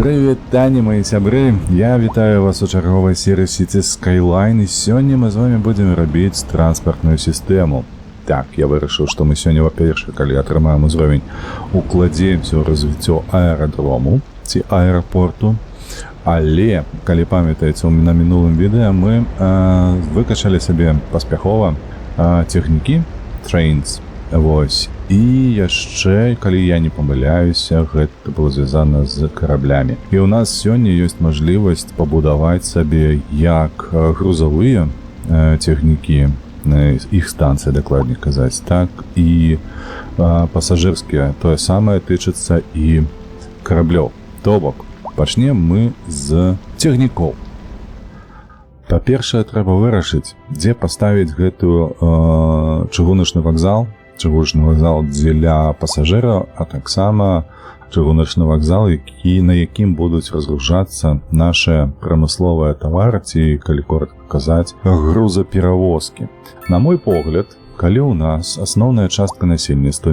Прывітанне, мои сябры, я вітаю вас у чарговай серыі Cities Skyline, і сёння мы з вами будзем рабіць транспартную сістэму. Так, я вырашыў, што мы сёння, во-першых, калі атрымаем узровень, укладзеемся ў развіццё аэрадрому ці аэрапорту. Але, калі памятаеце, на мінулым відэа мы выкачалі сабе паспяхова цягнікі, trains, вось. І яшчэ, калі я не памыляюся, гэта было звязана з караблямі. І ў нас сёння ёсць мажлівасць пабудаваць сабе як грузавыя цягнікі, іх станцыі, дакладней казаць, так і пасажырскія. Тое самае тычыцца і караблёў. То бок, пачнем мы з цягнікоў. Па-першае, трэба вырашыць, дзе паставіць гэтую чыгуначны вакзал, чыгуначны вакзал дзеля пасажыраў, а таксама чыгуначны вакзал, на якім будуць разгружацца нашы прамысловыя тавары, ці, калі коротка казаць, грузаперавозкі. На мой погляд, калі ў нас асноўная частка насельніцтва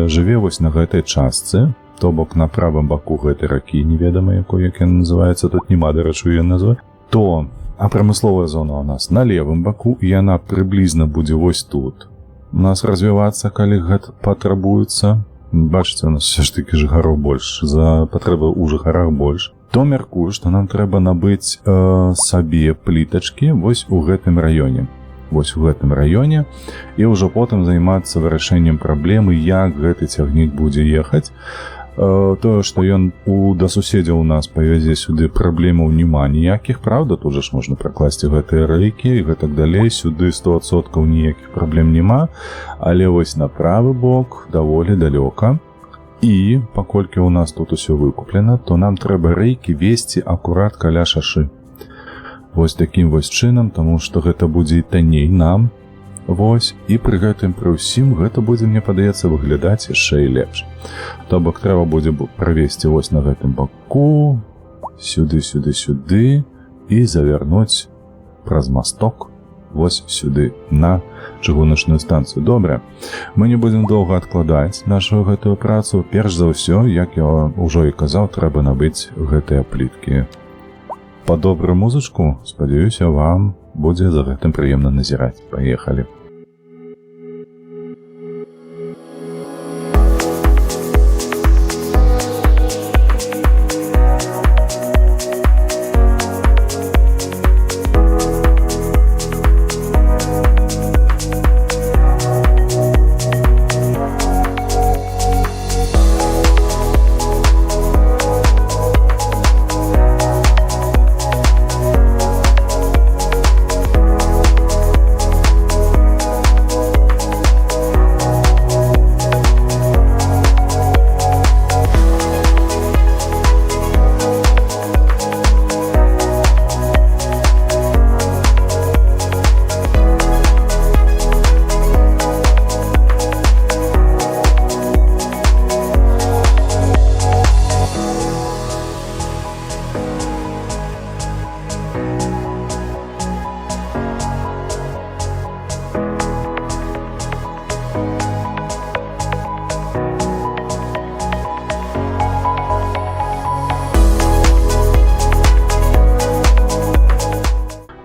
жыве вось на гэтай частцы, то бок на правым баку гэтай ракі, неведама якой, як яна называецца, тут нема, дарэчы, яе назвы, то а прамысловая зона ў нас на левым баку, і яна прыблізна будзе вось тут. У нас развівацца, калі гэта патрабуецца, бачыце, у нас все ж таки жыхароў больш, за патрэбы ў жыхарах больш, то мяркую, што нам трэба набыць сабе плітачкі вось у гэтым раёне. Вось у гэтым раёне, і ўжо потым займацца вырашэннем праблемы, як гэты цягнік будзе ехаць. Тое, што ён да суседзяў у нас павязе сюды, праблемаў няма ніякіх, правда, тут жа ж можна пракласці гэтыя рэйкі і гэтак далей, сюды 100% ніякіх праблем няма, але вось на правы бок даволі далёка. І, паколькі ў нас тут усё выкуплена, то нам трэба рэйкі весці акурат каля шашы. Вось такім вось чынам, таму што гэта будзе і танней нам. Вось, і пры гэтым пры ўсім гэта будзе, мне падаецца, выглядаць яшчэ і лепш. То бок трэба будзе правесці вось на гэтым баку, сюды, сюды, сюды, і завярнуць праз масток вось сюды, на чыгуначную станцыю. Добра, мы не будзем доўга адкладаць нашу гэтую працу. Перш за ўсё, як я ўжо і казаў, трэба набыць гэтыя пліткі. Па добрую музычку, спадзяюся, вам будзе за гэтым прыемна назіраць. Паехалі.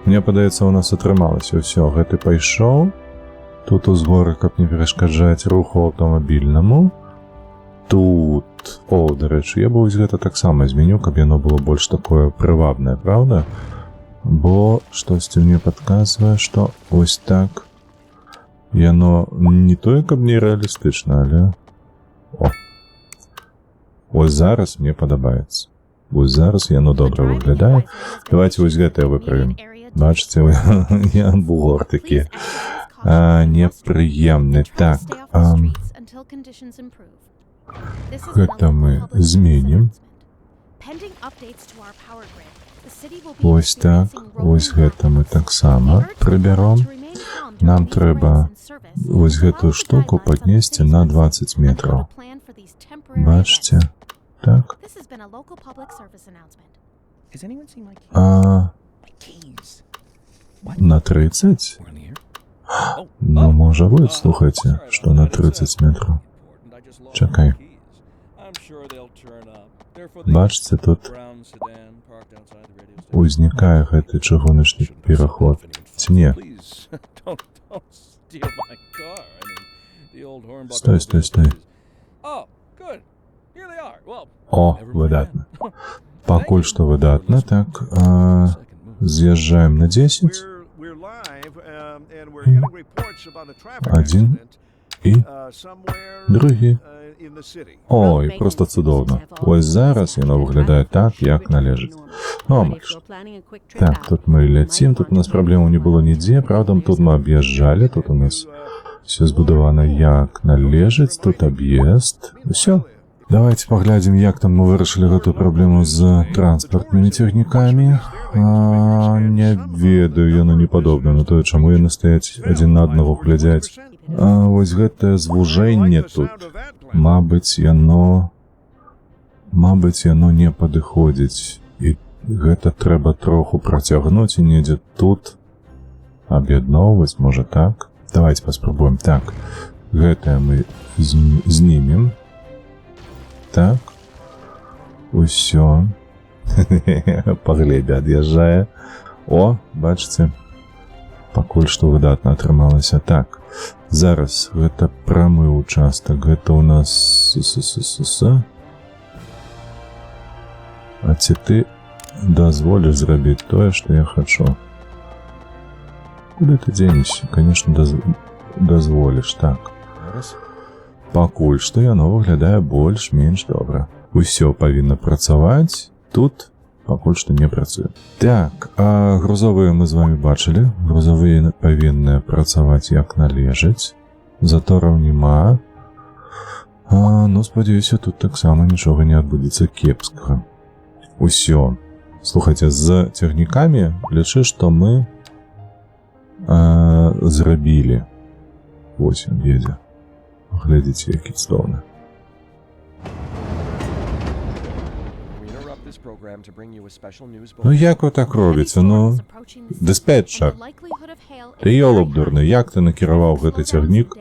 Мне падаецца, у нас атрымалася ўсё. Гэты пайшоў. Тут узгоры, каб не перашкаджаць руху аўтамабільнаму. Тут, дарэчы, я бы вось гэта таксама зменю, каб яно было больш такое прывабнае, правда? Бо штосьці мне падказвае, што вось так яно не тое, каб не рэалістычна, але ось зараз мне падабаецца. Вось зараз яно добра выглядае. Давайте вось гэтае выправім. Бачыце, я бугор такі непрыемны. Так, гэта мы зменім. Вось так, вось гэта мы таксама прыбяром. Нам трэба вось гэтую штуку паднесці на 20 метраў. Бачыце? Так. На 30? Ну, можа быць, слухайце, што на 30 метраў. Чакай. Бачыце, тут узнікае гэты чыгуначны пераход. Ці не? Стой. О, выдатна. Пакуль што выдатна. Так, з'язджаем на 10. Один і другі. Ой, просто цудоўна. Ось зараз яно выглядае так, як належыць. Ну, амаль што. Так, тут мы ляцім, тут у нас праблемаў не было нідзе, правда, тут мы аб'язджалі, тут у нас все збудавана як належыць, тут аб'езд. Усё. Давайте паглядзім, як там мы вырашылі гэтую праблему з транспартнымі цягнікамі. Не ведаю, яно не падобна на тое, чаму яны стаяць адзін на аднаго глядзяць. Вось гэтае звужэнне тут, мабыць, яно не падыходзіць. І гэта трэба троху працягнуць і недзе тут аб'ядноўваць, можа так. Давайте паспрабуем. Так, гэтае мы знімем. Так, усё. Па глебе ад'язджае. О, бачыце, пакуль што выдатна атрымалася. Так, зараз гэта прамы участак, гэта ў нас А ці ты дазволіш зрабіць тое, што я хачу? Куды ты дзенешся? Конечно, дазволіш. Так, пакуль што яно выглядае больш-менш добра. Усё павінна працаваць. Тут пакуль што не працуе. Так, а грузовыя мы з вами бачылі. Грузовыя павінны працаваць як належыць. Затораў няма. Ну, спадзяюся, тут таксама нічога не адбудзецца кепскага. Усё. Слухайце, з цягнікамі лічы, што мы зрабілі. Вось ён едзе. Глядзіце, які цудоўны. Ну як вы так робіце? Ну, дыспетчер, ты ёлуб дурны, як ты накіраваў гэты цягнік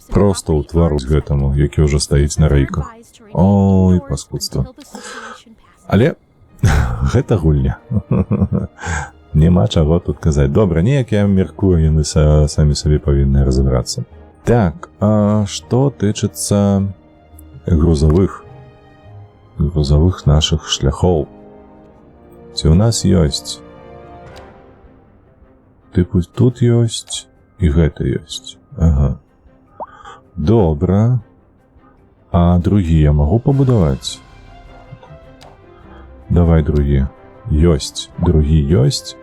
проста ў твару з гэтаму, які ўжо стаіць на рэйках? Ой, паскудства. Але гэта гульня. Нема чаго тут казаць. Добра, неяк я мяркую, яны самі сабе павінны разабрацца. Так, а што тычыцца грузовых нашых шляхоў? Ці ў нас ёсць? Тыпу, тут ёсць і гэта ёсць. Ага. Добра. А другі я магу пабудаваць? Давай другі. Ёсць. Другі ёсць.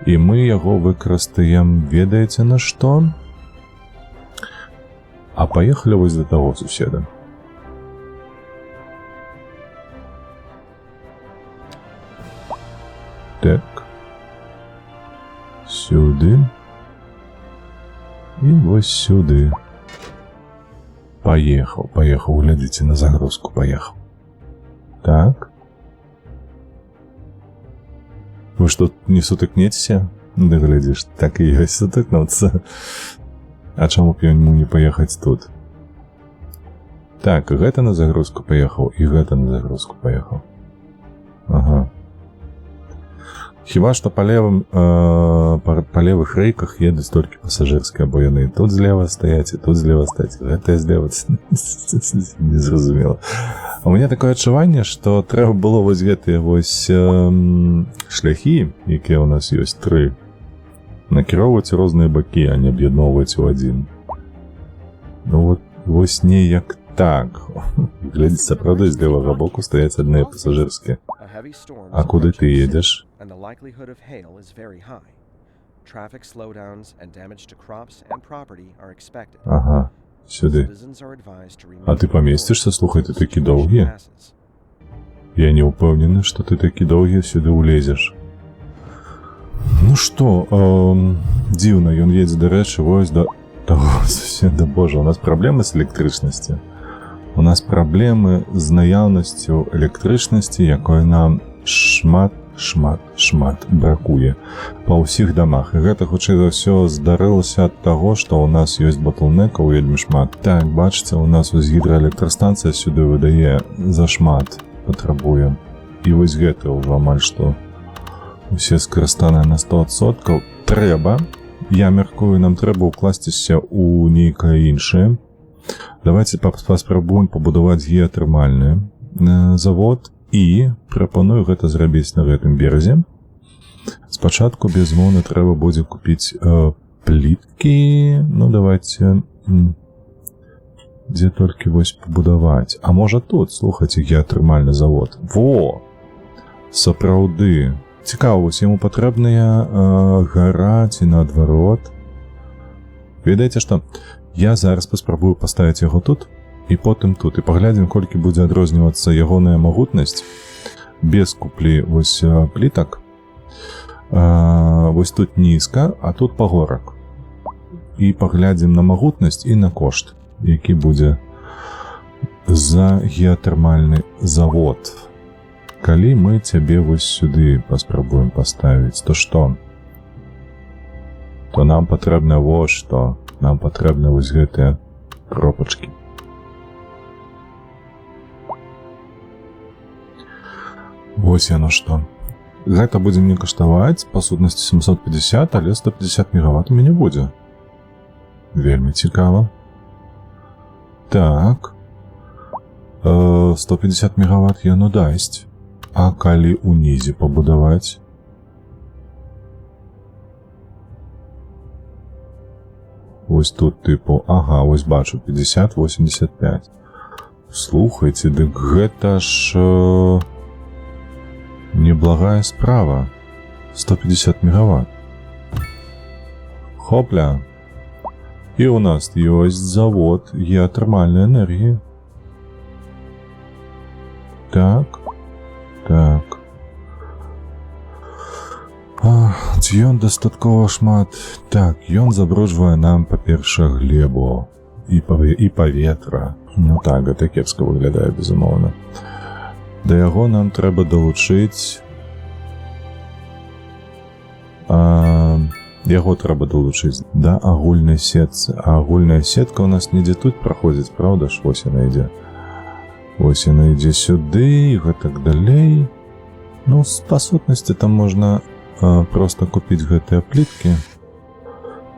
І мы яго выкарыстаем, ведаеце на што? А паехалі вось да таго суседа. Так. Сюды. І вось сюды. Паехаў, глядзіце, на загрузку паехаў. Так. Вы што, не сутыкнецеся? Да глядзіш, так і ёсць сутыкнуцца. А чаму б яму не паехаць тут? Так, гэта на загрузку паехаў, і гэта на загрузку паехаў. Ага. Хіба што па левых рэйках едуць толькі пасажырскія, бо яны тут злева стаяць, і тут злева стаяць, гэтая злева незразумела. У мяне такое адчуванне, што трэба было вось гэтыя вось шляхі, якія ў нас ёсць 3, накіроўваць у розныя бакі, а не аб'ядноўваць у адзін. Ну вот, вось неяк так. Глядзіць, сапраўды з левага боку стаяць адныя пасажырскія. А куды ты едзеш? Ага, сюды. А ты памесцішся? Слухай, ты такі доўгі? Я не ўпэўнены, што ты такі доўгі сюды ўлезеш. Ну што, дзіўна, ён едзе, дарэчы, вось да таго суседа. Божа, у нас праблемы з электрычнасці. У нас праблемы з наяўнасцю электрычнасці, якой нам шмат бракуе па ўсіх дамах. І гэта, хутчэй за ўсё, здарылася ад таго, што ў нас ёсць батлнекаў вельмі шмат. Так, бачыце, у нас ось гідраэлектрастанцыя сюды выдае зашмат патрабуем. І вось гэта ўжо амаль што усе скарыстаныя на 100%. Трэба, я мяркую, нам трэба ўкласціся ў нейкае іншае. Давайте паспрабуем пабудаваць геатэрмальны завод і прапаную гэта зрабіць на гэтым беразе. Спачатку, безумоўна, трэба будзе купіць пліткі. Ну, давайте... Дзе толькі вось пабудаваць. А можа тут, слухайце, геатэрмальны завод. Во! Сапраўды. Цікава, вось яму патрэбныя гара ці наадварот. Ведаеце што? Я зараз паспрабую паставіць яго тут і потым тут. І паглядзім, колькі будзе адрознівацца ягоная магутнасць без куплі вось плітак. Вось тут нізка, а тут пагорак. І паглядзім на магутнасць і на кошт, які будзе за геатэрмальны завод. Калі мы цябе вось сюды паспрабуем паставіць, то што? То нам патрэбна вось што. Нам патрэбны вось гэтыя кропачкі. Вось яно што. Гэта будзе мне каштаваць, па сутнасці 750, але 150 мегаватт у мяне будзе. Вельмі цікава. Так. 150 мегаватт яно дасць. А калі унізе пабудаваць? Вось тут тыпу, ага, вось бачу, 50-85. Слухайце, дык гэта ж неблагая справа. 150 мегаватт. Хопля. І у нас ёсць завод геатэрмальнай энергіі. Так. Так. Ці ён дастаткова шмат. Так, ён забруджвае нам, па-першае, глебу і паветра. Ну так, гэта кепска выглядае, безумоўна. Да яго нам трэба далучыць... Яго трэба далучыць да агульнай сетцы. А агульная сетка у нас недзе тут праходзіць, правда ж? Вось яна ідзе. Вось яна ідзе сюды і гэтак далей. Ну, па сутнасці там можна проста купіць гэтыя пліткі.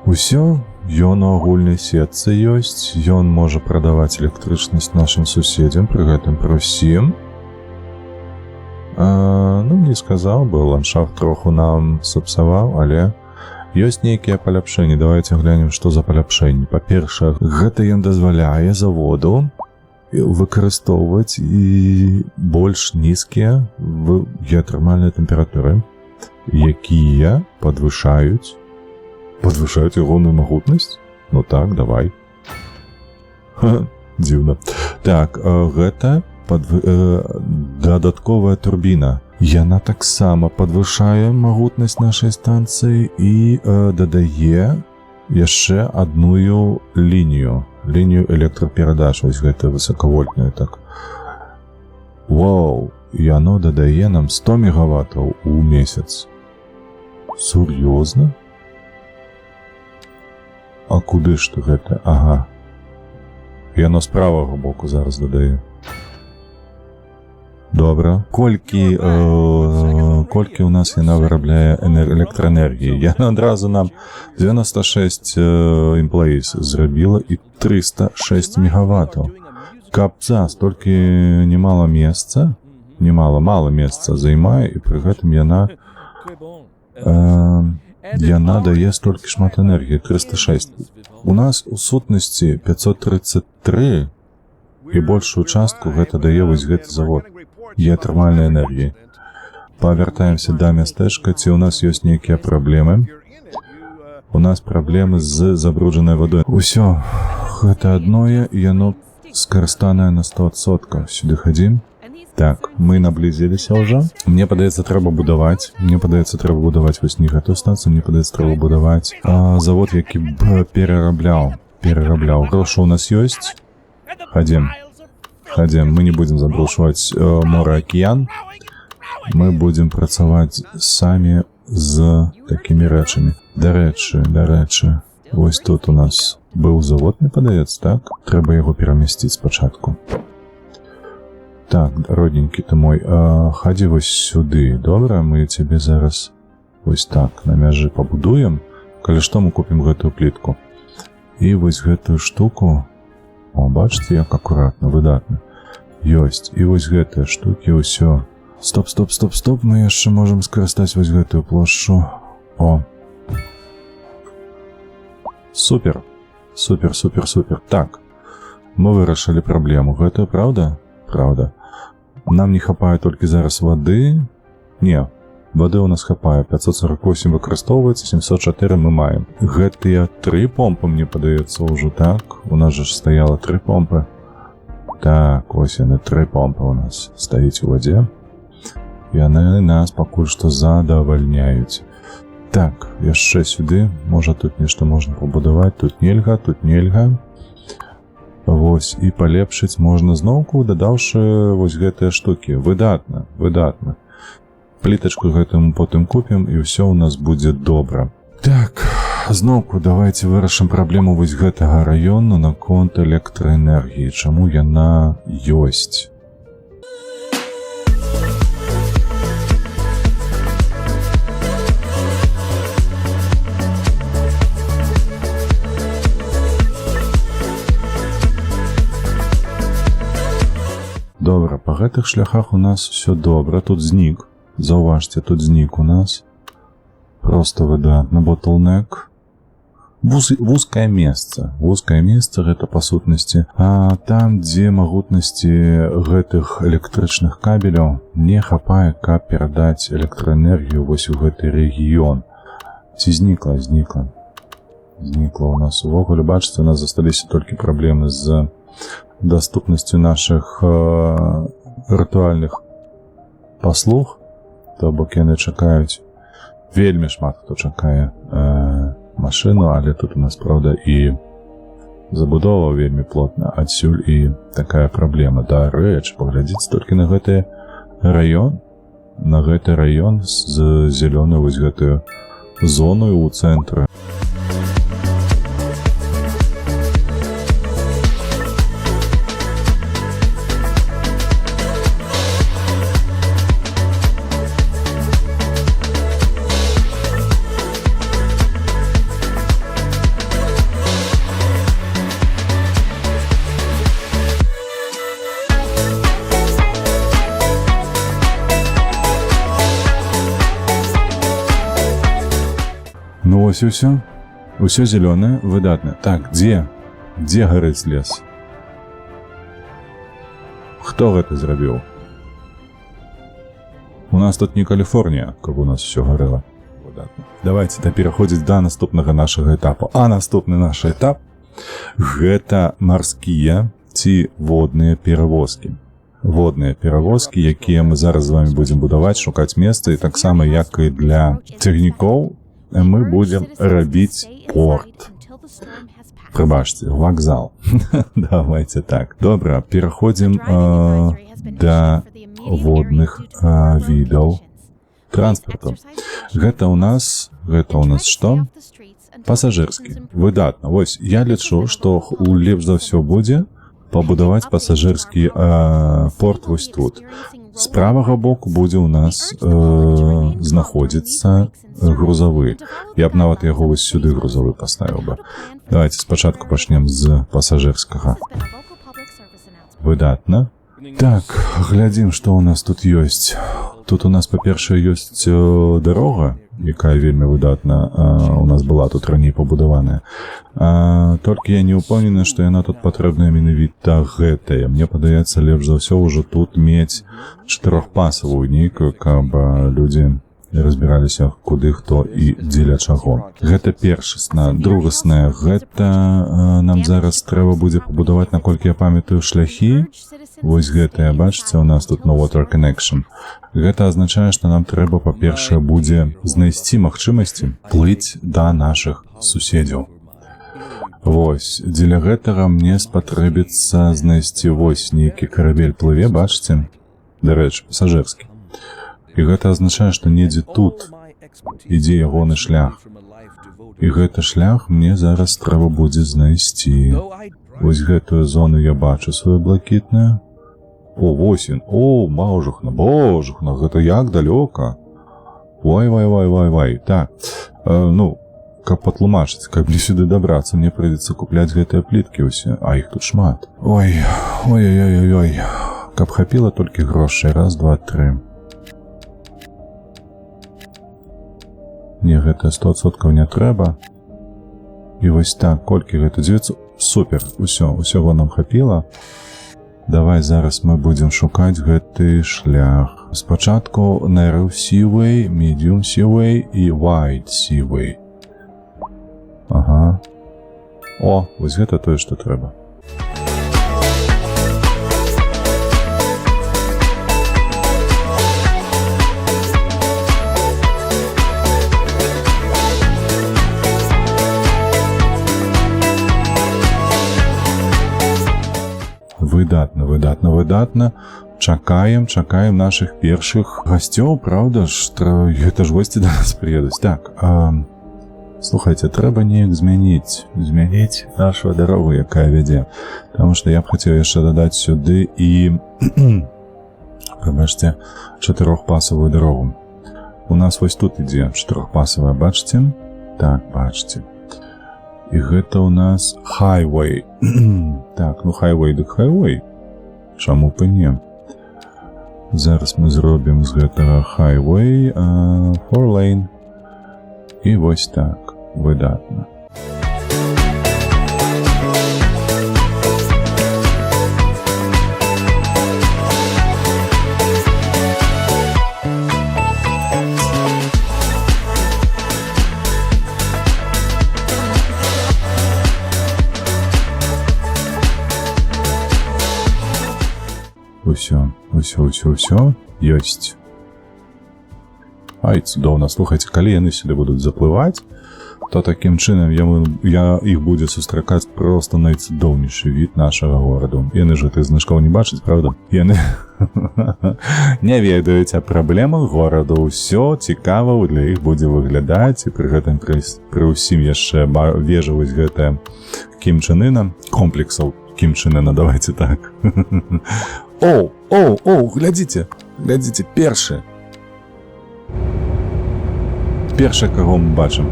Усё, ён у агульнай сетцы ёсць, ён можа прадаваць электрычнасць нашым суседзям, пры гэтым пры ўсім. Ну, не сказаў бы, ландшафт троху нам сапсаваў, але ёсць нейкія паляпшэнні. Давайте глянем, што за паляпшэнні. Па-першае, гэта ён дазваляе заводу выкарыстоўваць і больш нізкія геатэрмальныя тэмпературы, якія падвышаюць ягоную магутнасць? Ну так, давай. Дзіўна. Так, гэта дадатковая турбіна. Яна таксама падвышае магутнасць нашай станцыі і дадае яшчэ адную лінію электраперадач, вось гэта высокавольтная, так. Вау, яно дадае нам 100 мегаваттаў у месяц. Сур'ёзна? А куды ж ты гэта? Ага. Яно з правага боку зараз дадае. Добра. Колькі у нас яна вырабляе электраэнергіі? Яна адразу нам 96 employees зрабіла і 306 мегаваттаў. Каб столькі немало месца, мало месца займае, і пры гэтым яна дае столькі шмат энергіі, 306. У нас у сутнасці 533, і большую частку гэта дае вось гэты завод геатэрмальнай энергіі. Павяртаемся да мястэчка, ці у нас ёсць нейкія праблемы. У нас праблемы з забруджанай вадой. Усё, гэта адное, яно скарыстанае на 100%. Сюды хадзім. Так, мы наблизіліся ўжо. Мне падаецца, трэба будаваць. Вось не гэтую станцыю, мне падаецца, трэба будаваць завод, які б перарабляў. Грошы у нас ёсць. Хадзім. Мы не будзем забрушваць мора, акіян. Мы будзем працаваць самі з такімі рэчамі. Дарэчы, вось тут у нас быў завод, мне падаецца, так? Трэба яго перамясціць спачатку. Так, родненькі ты мой, хадзі вось сюды, добра? Мы цябе зараз вось так на мяжы пабудуем. Калі што, мы купім гэтую плітку. І вось гэтую штуку, о, бачыце, як акуратна, выдатна. Ёсць, і вось гэтыя штукі ўсё. Стоп, мы яшчэ можам скарыстаць вось гэтую плошчу. О. Супер. Так, мы вырашылі праблему. Гэта праўда? Праўда. Нам не хапае толькі зараз вады. Не, вады ў нас хапае. 548 выкарыстоўваецца, 704 мы маем. Гэтыя 3 помпы, мне падаецца, ўжо так. У нас жа стаяла 3 помпы. Так, ось яны, 3 помпы у нас стаіць у вадзе. Яны нас пакуль што задавальняюць. Так, яшчэ сюды. Можа, тут нешта можна пабудаваць. Тут нельга. Вось, і палепшыць можна зноўку, дадаўшы вось гэтыя штукі. Выдатна. Плітачку гэтую мы потым купім, і ўсё ў нас будзе добра. Так, зноўку давайце вырашым праблему вось гэтага раёну наконт электраэнергіі. Чаму яна ёсць? Добра, па гэтых шляхах у нас все добра. Тут знік. Заўважце, тут знік у нас. Просто выдатна. Bottleneck. Вузкае месца. Вузкае месца, гэта па сутнасці. А там, дзе магутнасці гэтых электрычных кабеляў не хапае, каб перадаць электраэнергію вось у гэты рэгіён. Ці знікла? Знікла у нас. Увогуле, бачыце, у нас засталіся толькі праблемы з доступнасцю наших віртуальных паслуг, то бок яны чакаюць. Вельмі шмат хто чакае машыну, але тут у нас, правда, і забудова вельмі плотна, адсюль і такая праблема. Дарэчы, паглядзіце толькі на гэты раён, з зялёную вось гэтую зону ў цэнтры. Ну ось і ўсё. Усё зялёнае, выдатна. Так, дзе гарыць лес? Хто гэта зрабіў? У нас тут не Каліфорнія, каб у нас усё гарэла. Выдатна. Давайце пераходзіць да наступнага нашага этапу. А наступны наш этап гэта марскія ці водныя перавозкі. Водныя перавозкі, якія мы зараз з вами будзем будаваць, шукаць месца, і таксама, як і для цягнікоў, мы будем рабіць порт. Прыбачце, вакзал. Давайте так. Добра, пераходзім да водных відаў транспарту. Гэта ў нас што? Пасажырскі. Выдатна. Вось, я лічу, што лепш за ўсё будзе пабудаваць пасажырскі порт вось тут. З правага боку будзе ў нас знаходзіцца грузавы. Я б нават яго вось сюды грузавы паставіў бы. Давайте спачатку пачнем з пасажырскага. Выдатна. Так, глядзім, што ў нас тут ёсць. Тут у нас, па-першае, ёсць дарога, якая вельмі выдатна у нас была тут раней пабудаваная. Толькі я не ўпэўнены, што яна тут патрэбная менавіта гэтая. Мне падаецца, лепш за ўсё ўжо тут мець 4-пасавую нейкую, каб людзі разбіраліся, куды, хто і дзеля чаго. Гэта першасна. Другаснае, гэта нам зараз трэба будзе пабудаваць, наколькі я памятаю, шляхі. Вось гэтыя, бачыце, у нас тут no water connection. Гэта азначае, што нам трэба, па-першае, будзе знайсці магчымасці плыць да нашых суседзяў. Вось, дзеля гэтага мне спатрэбіцца знайсці вось нейкі карабель плыве, бачыце? Дарэчы, пасажырскі. І гэта азначае, што недзе тут ідзе ягоны шлях. І гэты шлях мне зараз трэба будзе знайсці. Вось гэтую зону я бачу сваю блакітную. О, вось ён. О, божухна, гэта як далёка. Вай. Так, ну, каб патлумачыць, каб мне сюды дабрацца, мне прыйдзецца купляць гэтыя пліткі ўсе, а іх тут шмат. Ой. Каб хапіла толькі грошай. 1, 2, 3. Не, гэта 100% не трэба. І вось так, колькі гэта? 900. Супер, усяго нам хапіла. Давай зараз мы будзем шукаць гэты шлях. Спачатку Narrow Seaway, Medium Seaway і Wide Seaway. Ага. О, вось гэта тое, што трэба. Выдатна. Чакаем наших першых гасцёў, правда ж? Гэта ж госці да нас прыедуць. Так, слухайце, трэба неяк змяніць нашу дарогу, якая вядзе. Таму што я б хацеў яшчэ дадаць сюды і, прабачце, 4-пасавую дарогу. У нас вось тут ідзе 4-пасавая, бачыце? Так, бачыце. І гэта ў нас highway. Так, ну highway дык highway. Чаму б і не? Зараз мы зробім з гэтага highway 4-lane. І вось так, выдатна. Усё, ёсць. Ай, цудоўна, слухайце, калі яны сюды будуць заплываць, то такім чынам іх будзе сустракаць проста найцудоўнейшы від нашага гораду. Яны ж гэтых значкоў не бачаць, правда? Яны не ведаюць о праблемах гораду. Усё цікава для іх будзе выглядаць, і пры гэтым пры ўсім яшчэ вежавасць гэтая Кім Чен Іна, комплексаў Кім Чен Іна, давайте так. Оу, глядзіце, першы, каго мы бачым.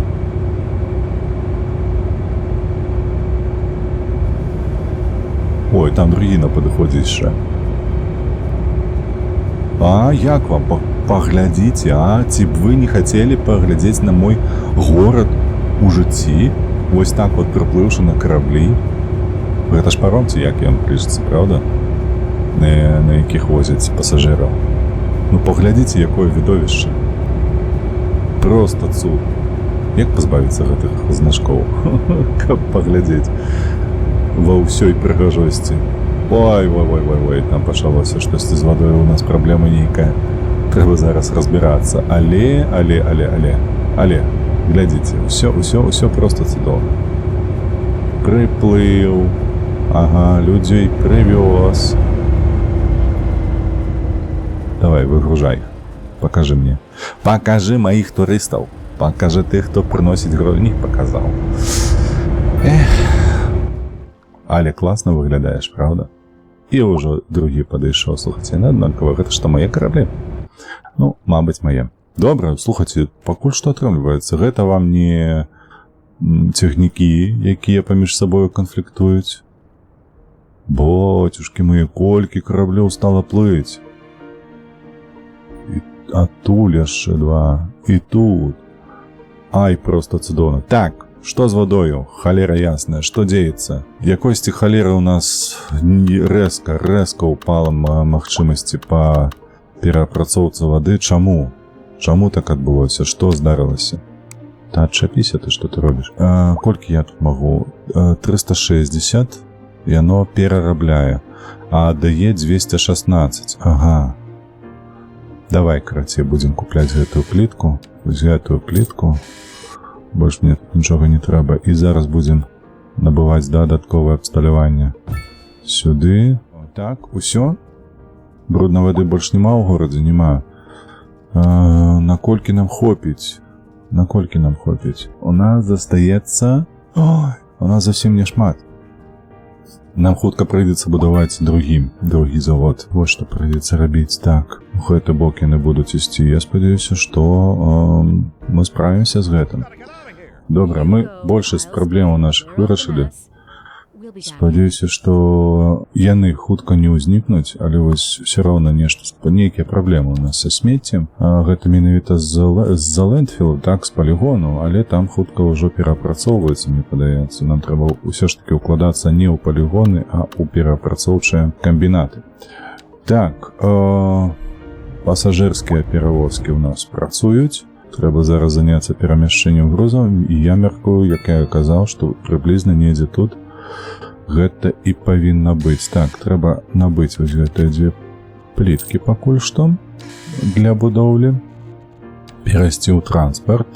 Ой, там другі на падыходзе яшчэ. А як вам? Паглядзіце, ці б вы не хацелі паглядзець на мой горад у жыцці? Вось так вот прыплыўшы на караблі. Гэта ж паром ці як ён клічацца, правда? На якіх возяць пасажыраў. Ну паглядзіце, якое відовішча. Просто цуд. Як пазбавіцца гэтых значкоў? Каб паглядзець ва ўсёй прыгажосці. Ой, там пачалося штосьці з вадой, у нас праблема нейкая. Трэба зараз разбірацца. Але, глядзіце, ўсё просто цудоўна. Прыплыў. Ага, людзей прывёз. Давай, выгружай. Покажи мне. Покажи моих турыстаў. Покажи тых, хто прыносіць гроші. Не показал. Але класна выглядаеш, правда? І ўжо другі падышоў. Слухайце, аднакова, гэта што мае караблі? Ну, мабыць, мае. Добра, слухайце, пакуль што атрымліваецца. Гэта вам не цягнікі, якія паміж сабою канфліктуюць. Боцюшкі мае, колькі караблёў стала плыць. А тут яшчэ 2. І тут. Ай, просто цудоўна. Так, што з вадою? Халера ясная, што дзеецца? Якосьці халера ў нас рэзка упала магчымасці па перапрацоўцы вады. Чаму? Чаму так адбылося? Што здарылася? Та адчапіся ты, што ты робіш? Колькі я тут магу? 360. Яно перарабляе. А дае 216. Ага. Давай, карацей, будзем купляць гэтую плітку. Вось гэтую плітку. Больш мне тут нічога не трэба. І зараз будзем набываць дадатковае абсталяванне. Сюды. Так, усё. Бруднай вады больш няма ў горадзе? Няма. Наколькі нам хопіць? У нас застаецца... Ой, у нас зусім не шмат. Нам хутка прыйдзецца будаваць другі завод. Вось што прыйдзецца рабіць. Так, у гэты бок яны будуць ісці. Я спадзяюся, што мы справімся з гэтым. Добра, мы большасць праблемаў нашых вырашылі. Спадзяюся, што яны хутка не ўзнікнуць, але вось все роўна нейкія праблемы у нас са смеццем. Гэта менавіта з-за лэндфілу, так, з палігону, але там хутка ўжо перапрацоўваецца, мне падаецца. Нам трэба ўсё ж таки ўкладацца не ў палігоны, а ў перапрацоўчыя камбінаты. Так, пасажырскія перавозкі ў нас працуюць. Трэба зараз заняцца перамяшчэннем грузаў, і я мяркую, як я казаў, што прыблізна недзе тут гэта і павінна быць. Так, трэба набыць вось гэтыя дзве пліткі пакуль што для будоўлі, перайсці ў транспарт.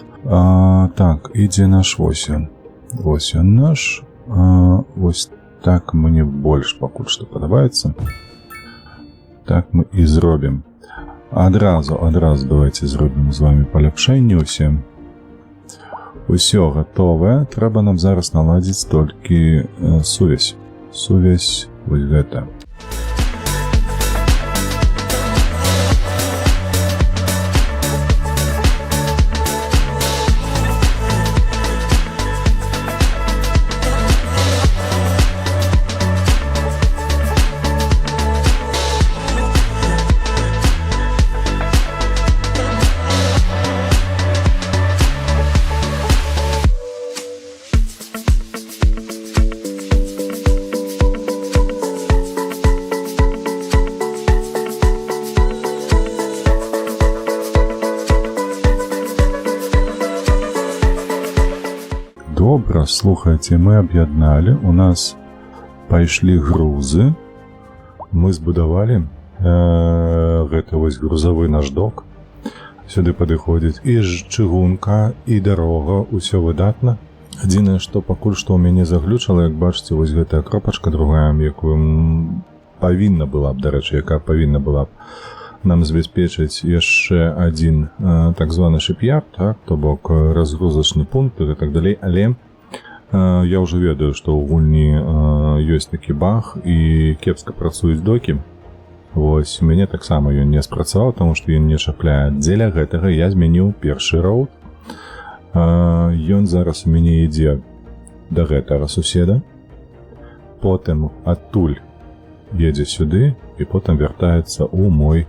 Так, ідзе наш вось ён. Вось ён наш. Вось так мне больш пакуль што падабаецца. Так мы і зробім. Адразу давайте зробім з вами паляпшэнне ўсім. Усё гатовае, трэба нам зараз наладзіць толькі сувязь. Сувязь вось гэта. Добра, слухайце, мы аб'ядналі, у нас пайшлі грузы, мы збудавалі гэта вось грузавы наш док, сюды падыходзіць і чыгунка, і дарога, усё выдатна. Адзінае, што пакуль што ў мяне заглючала, як бачыце, вось гэтая кропачка другая, якую павінна была б, дарэчы, якая павінна была б нам забяспечыць яшчэ адзін так званы шип'ярд, так, то бок разгрузачны пункт і так далей, але я ўжо ведаю, што ў гульні ёсць такі баг і кепска працуюць докі. Вось, у мяне таксама ён не спрацаваў, таму што ён не чапляе. Дзеля гэтага я змяніў першы роут. Ён зараз у мяне ідзе да гэтага суседа, потым адтуль едзе сюды і потым вяртаецца ў мой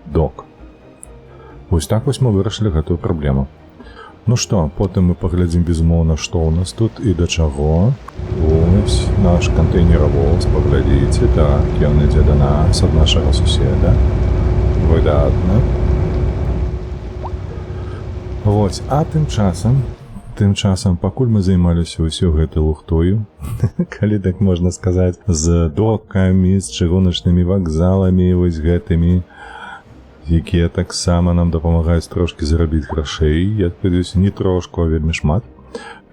док. Вось так вось мы вырашылі гэтую праблему. Ну што, потым мы паглядзім, безумоўна, што ў нас тут і да чаго. Вось наш кантэйнеравоз, паглядзіце, так, ён ідзе да нас ад нашага суседа. Выдатна. Вось, а тым часам, пакуль мы займаліся ўсё гэтай лухтою, калі так можна сказаць, з докамі, з чыгуначнымі вакзаламі, вось гэтымі, якія таксама нам дапамагаюць трошкі зарабіць грашэй. Я спадзяюся, не трошку, а вельмі шмат.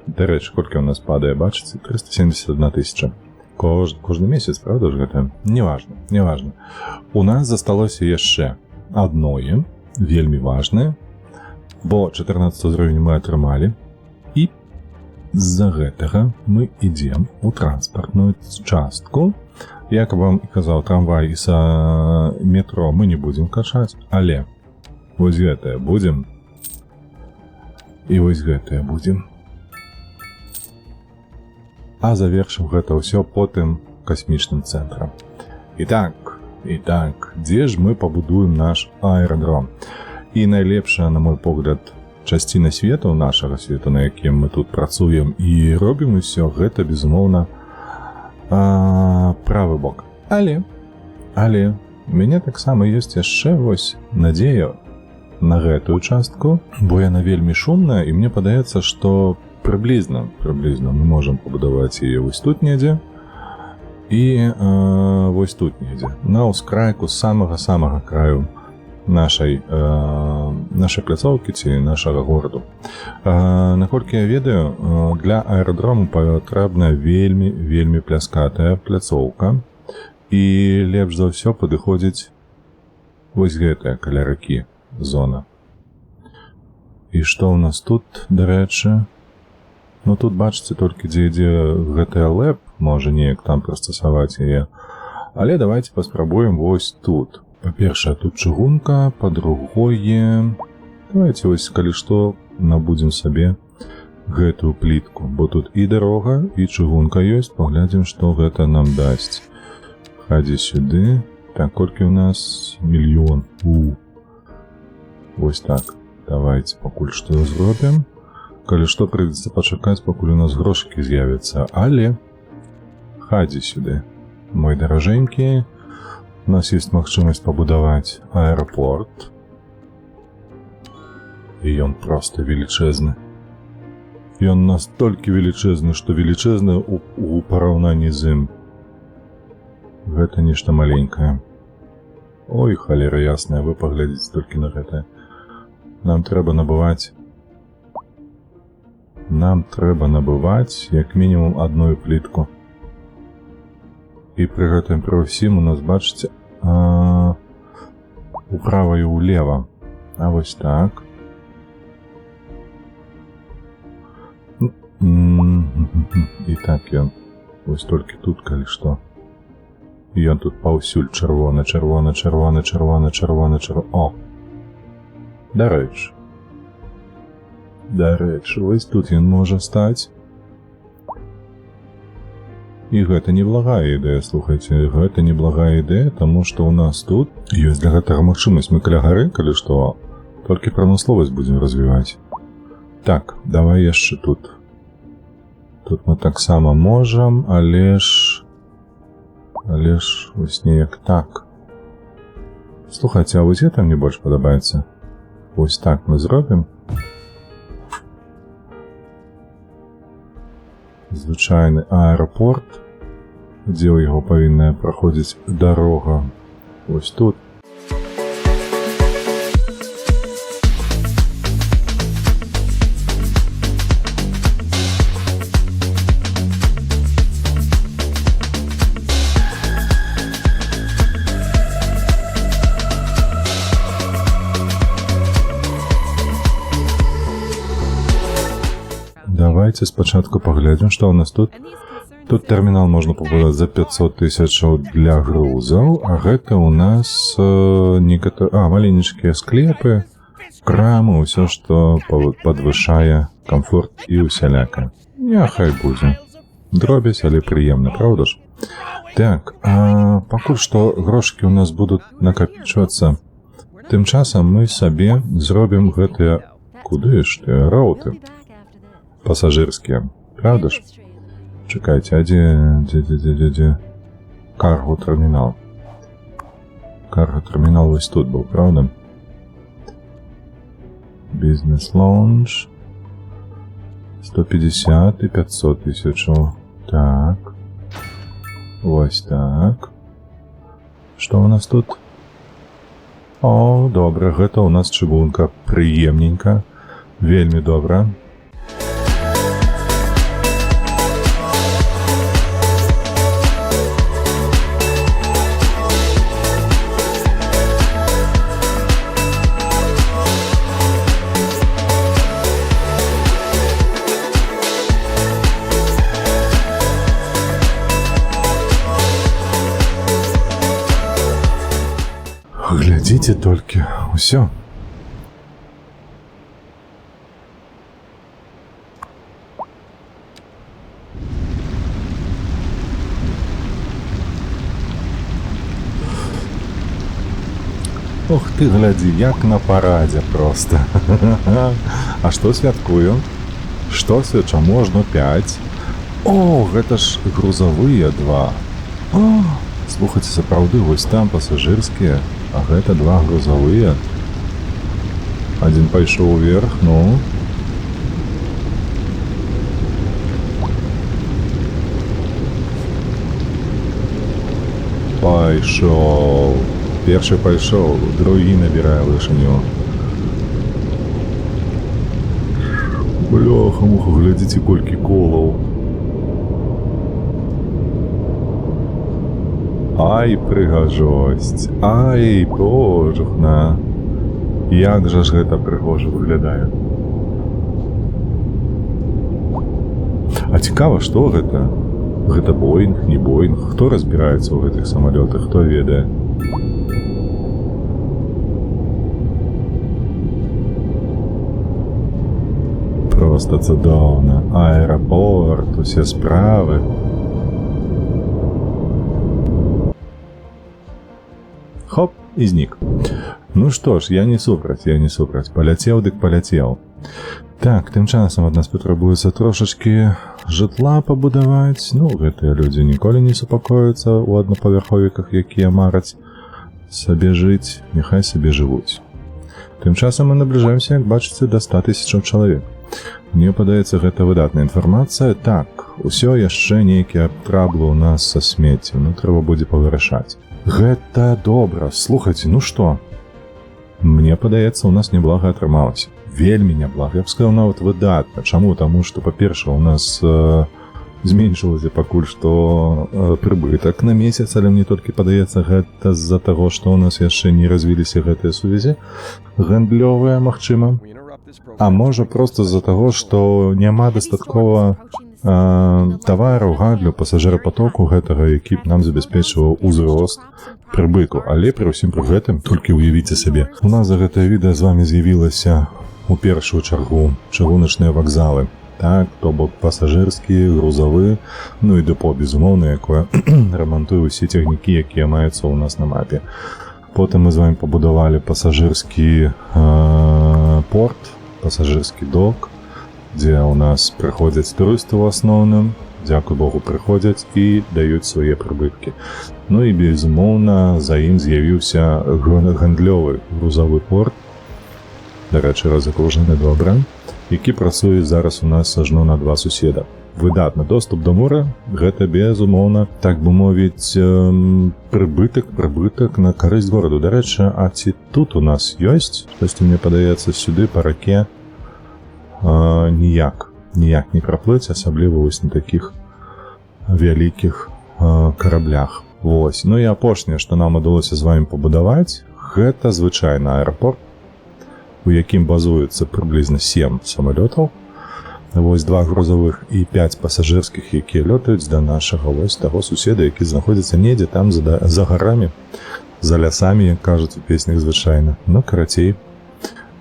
Дарэчы, колькі ў нас падае, бачыце? 371 000. Кожны месяц, правда ж гэта? Неважна. У нас засталося яшчэ адное, вельмі важнае, бо 14 ўзровень мы атрымалі, і з-за гэтага мы ідзем у транспартную частку. Як вам і казаў, трамвай і са метро мы не будзем качаць, але вось гэтае будзем, і вось гэтае будзем. А завершым гэта ўсё потым касмічным цэнтрам. І так, дзе ж мы пабудуем наш аэрадром? І найлепшая, на мой погляд, часціна свету, нашага свету, на якім мы тут працуем і робім усё, гэта, безумоўна, правы бок. Але у мяне таксама ёсць яшчэ вось надзея на гэтую частку, бо яна вельмі шумная, і мне падаецца, што прыблізна мы можам пабудаваць яе вось тут недзе і вось тут недзе, на ўскрайку самага краю нашай пляцоўкі ці нашага гораду. Наколькі я ведаю, для аэрадрому патрэбна вельмі пляскатая пляцоўка, і лепш за ўсё падыходзіць вось гэтая каля ракі зона. І што ў нас тут, дарэчы? Ну тут бачыце толькі дзе гэтая лэп можа неяк там прыстасаваць яе. Але давайте паспрабуем вось тут. Па-першае, тут чыгунка, па-другое, давайте вось калі што набудзем сабе гэтую плітку, бо тут і дарога, і чыгунка ёсць, паглядзім, што гэта нам дасць. Хадзі сюды. Так, колькі ў нас? 1 000 000. Вось так. Давайте пакуль што зробім. Калі што, прыйдзецца пачакаць, пакуль у нас грошыкі з'явяцца. Але хадзі сюды. Мой даражэнькі, у нас есть магчымасць пабудаваць аэрапорт. І ён проста велічэзны. Ён настолькі велічэзны, што велічэзны у параўнанні з ім. Гэта нешта маленькае. Ой, халера ясная, вы паглядзіце толькі на гэта. Нам трэба набываць як мінімум одну плітку. І пры гэтым пры ўсім у нас, бачыце, управа і ўлева. А вось так. І так ён. Вось толькі тут, калі што. І ён тут паўсюль чырвоны. О! Дарэчы, вось тут ён можа стаць. І гэта неблагая ідэя, слухайце, гэта неблагая ідэя, таму што ў нас тут ёсць для гэтага магчымасць. Мы каля гары, калі што, толькі прамысловасць будзем развіваць. Так, давай яшчэ тут. Тут мы таксама можам, але ж вось неяк так. Слухайце, а вось гэта мне больш падабаецца. Вось так мы зробім. Звычайны аэрапорт, дзе ў яго павінная праходзіць дарога. Вось тут. Давайте спачатку паглядзім, што ў нас тут. Тут тэрмінал можна пабудаваць за 500 000 для грузаў, а гэта ў нас маленечкія склепы, крамы, ўсё, што падвышае камфорт і усяляка. Няхай будзе. Дробязь, але прыемна, правда ж? Так, пакуль што грошкі ў нас будуць накапічвацца. Тым часам мы сабе зробім гэтыя, куды ж ты, роуты пасажырскія, правда ж? Чакайце, а дзе карго-тэрмінал? Карго-тэрмінал вось тут быў, правда? Бізнес-лаунж 150 і 500 000. Так. Вось так. Што ў нас тут? О, добра, гэта ў нас чыгунка. Прыемненька. Вельмі добра. Глядзіце толькі, усё. Ох ты, глядзі, як на парадзе проста. А што святкую? Што чаму ажно 5? О, гэта ж грузавыя 2. О, слухайце, сапраўды, вось там пасажырскія, а гэта 2 грузавыя. Адзін пайшоў уверх, ну. Пайшоў. Першы пайшоў, другі набірае вышыню. Бляха-муха, глядзіце, колькі колаў. Ай, прыгажосць, ай, божухна. Як жа ж гэта прыгожа выглядае. А цікава, што гэта? Гэта Боінг, не Боінг? Хто разбіраецца ў гэтых самалётах, хто ведае? Просто цудоўна. Аэрапорт, усе справы. Хоп, і знік. Ну што ж, я не супраць. Паляцеў дык паляцеў. Так, тым часам ад нас патрабуецца трошачкі жытла пабудаваць. Ну, гэтыя людзі ніколі не супакояцца ў аднапавярховіках, якія мараць сабе жыць, няхай сабе жывуць. Тым часам мы набліжаемся, як бачыце, да 100 000 чалавек. Мне падаецца, гэта выдатная інфармацыя. Так, усё яшчэ нейкія траблы ў нас са смеццем, ну трэба будзе павырашаць. Гэта добра. Слухайце, ну што? Мне падаецца, у нас неблага атрымалася. Вельмі няблага. Я б сказаў, нават выдатна. Чаму? Таму што, па-першае, у нас зменшылася пакуль што прыбытак на месяц, але мне толькі падаецца, гэта з-за таго, што ў нас яшчэ не развіліся гэтыя сувязі гандлёвыя, магчыма. А можа, проста з-за таго, што няма дастаткова тавараў, гандлю, пасажырапатоку гэтага, які б нам забяспечваў узрост прыбытку. Але пры ўсім пры гэтым, толькі ўявіце сабе, у нас за гэтае відэа з вамі з'явілася у першую чаргу чыгуначныя вакзалы. Так, то бок пасажырскі, грузавы, ну і дэпо, безумоўна, якое рамантуе ўсе цягнікі, якія маюцца ў нас на мапе. Потым мы з вамі пабудавалі пасажырскі порт, пасажырскі док, дзе ў нас прыходзяць турысты ў асноўным, дзякуй Богу, прыходзяць і даюць свае прыбыткі. Ну і, безумоўна, за ім з'явіўся гандлёвы грузавы порт, дарэчы, разакружаны добра, які працуе зараз у нас ажно на 2 суседа. Выдатны доступ до мора, гэта, безумоўна, так бы мовіць, прыбытак на карысць гораду. Дарэчы, а ці тут у нас ёсць? Штосьці, мне падаецца, сюды па раке ніяк не праплыць, асабліва вось на такіх вялікіх караблях. Вось. Ну і апошняе, што нам удалося з вамі пабудаваць, гэта звычайны аэрапорт, у якім базуецца прыблізна 7 самалётаў. Вось 2 грузавых і 5 пасажырскіх, якія лётаюць да нашага вось таго суседа, які знаходзіцца недзе там за гарамі, за лясамі, як кажуць у песнях звычайна. Ну, карацей,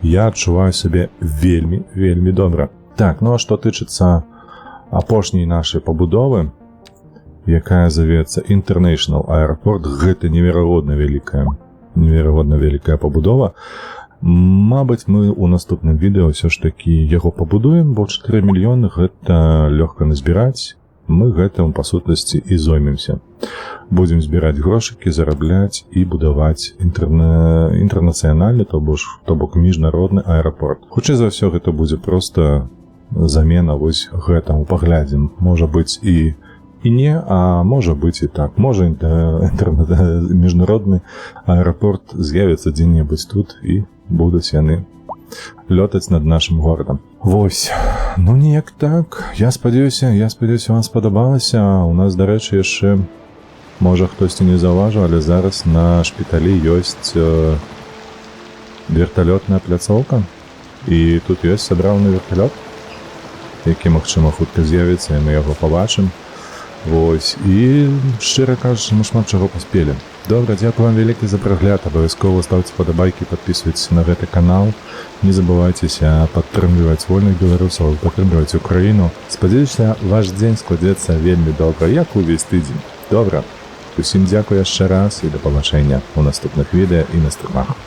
я адчуваю сябе вельмі, вельмі добра. Так, ну а што тычыцца апошняй нашай пабудовы, якая завецца International Airport, гэта неверагодна вялікая пабудова. Мабыць, мы ў наступным відэо ўсё ж такі яго пабудуем, бо 4 мільёны гэта лёгка назбіраць. Мы гэтым, па сутнасці, і зоймемся. Будзем збіраць грошыкі, зарабляць і будаваць інтэрнацыянальны, то бок міжнародны аэрапорт. Хутчэй за ўсё, гэта будзе проста замена вось гэтаму. Паглядзім. Можа быць і не, а можа быць і так. Можа міжнародны аэрапорт з'явіцца дзе-небудзь тут і будуць яны лётаць над нашым горадам. Вось. Ну, неяк так. Я спадзяюся, вам спадабалася. У нас, дарэчы, яшчэ, можа, хтосьці не заўважыў, але зараз на шпіталі ёсць верталётная пляцоўка. І тут ёсць адразу верталёт, які, магчыма, хутка з'явіцца, і мы яго пабачым. Вось. І, шчыра кажучы, мы шмат чаго паспелі. Добра, дзякую вам вялікі за прагляд. Абавязкова ставце падабайкі, падпісвайцеся на гэты канал. Не забывайцеся падтрымліваць вольных беларусаў, падтрымліваць Украіну. Спадзяюся, ваш дзень складзецца вельмі добра, як увесь тыдзень. Добра. Усім дзякую яшчэ раз і да пабачэння ў наступных відэа і на стрымах.